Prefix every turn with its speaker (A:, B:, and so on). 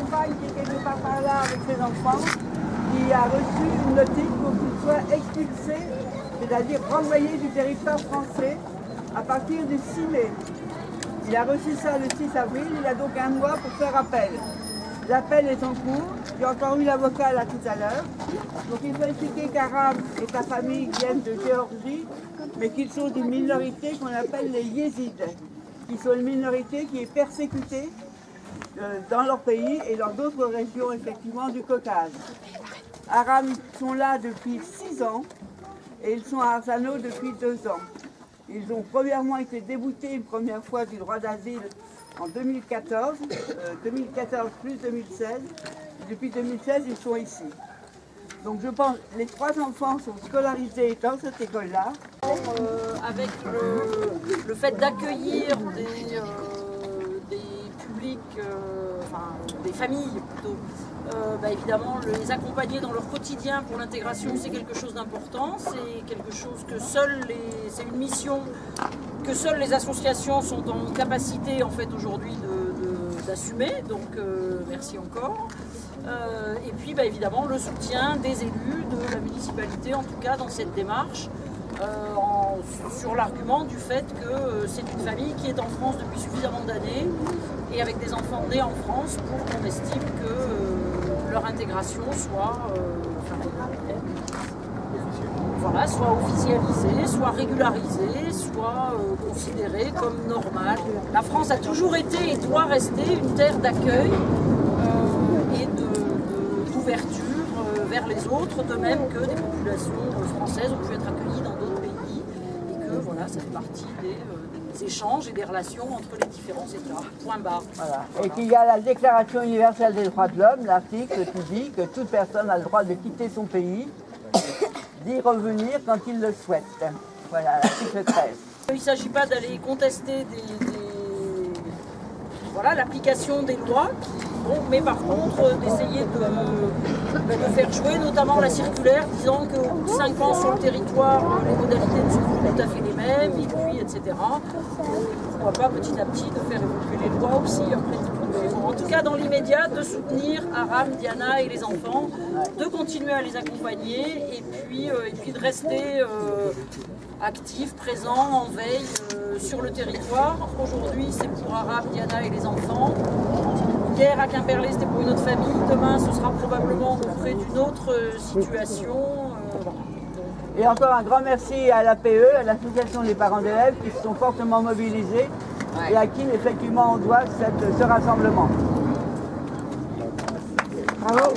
A: compagne qui est quelque part par là avec ses enfants, qui a reçu une notice pour qu'il soit expulsé, c'est-à-dire renvoyé du territoire français à partir du 6 mai. Il a reçu ça le 6 avril, il a donc un mois pour faire appel. L'appel est en cours, j'ai encore eu l'avocat là tout à l'heure. Donc il faut expliquer qu'Aram et sa famille viennent de Géorgie, mais qu'ils sont d'une minorité qu'on appelle les Yézides, qui sont une minorité qui est persécutée dans leur pays et dans d'autres régions effectivement du Caucase. Aram sont là depuis 6 ans et ils sont à Arzano depuis 2 ans. Ils ont premièrement été déboutés une première fois du droit d'asile en 2014, 2014 plus 2016. Depuis 2016, ils sont ici. Donc je pense que les 3 enfants sont scolarisés dans cette école-là.
B: Avec le fait d'accueillir des publics, enfin des familles plutôt, évidemment les accompagner dans leur quotidien pour l'intégration, c'est quelque chose d'important, c'est quelque chose que c'est une mission que seules les associations sont en capacité en fait aujourd'hui d'assumer, donc merci encore. Et puis évidemment le soutien des élus, de la municipalité en tout cas dans cette démarche, sur l'argument du fait que c'est une famille qui est en France depuis suffisamment d'années et avec des enfants nés en France pour qu'on estime que leur intégration soit officialisée, soit régularisée, soit considérée comme normale. La France a toujours été et doit rester une terre d'accueil et d'ouverture vers les autres, de même que des populations françaises ont pu être accueillies dans d'autres pays et que voilà, ça fait partie des échanges et des relations entre les différents États. Point barre.
A: Voilà. Et qu'il y a la Déclaration universelle des droits de l'homme, l'article qui dit que toute personne a le droit de quitter son pays, d'y revenir quand il le souhaite. Voilà, l'article 13.
B: Il ne s'agit pas d'aller contester l'application des lois, mais par contre d'essayer de faire jouer notamment la circulaire disant qu'au bout de 5 ans sur le territoire, les modalités ne sont plus tout à fait les mêmes, et puis etc. Pourquoi pas petit à petit de faire évoluer les lois aussi. En tout cas dans l'immédiat, de soutenir Aram, Diana et les enfants, de continuer à les accompagner et puis de rester actifs, présents, en veille sur le territoire. Aujourd'hui c'est pour Aram, Diana et les enfants. Hier à Quimperlé c'était pour une autre famille, demain ce sera probablement auprès d'une autre situation.
A: Et encore un grand merci à l'APE, à l'Association des parents d'élèves qui se sont fortement mobilisés et à qui effectivement on doit ce rassemblement. Bravo.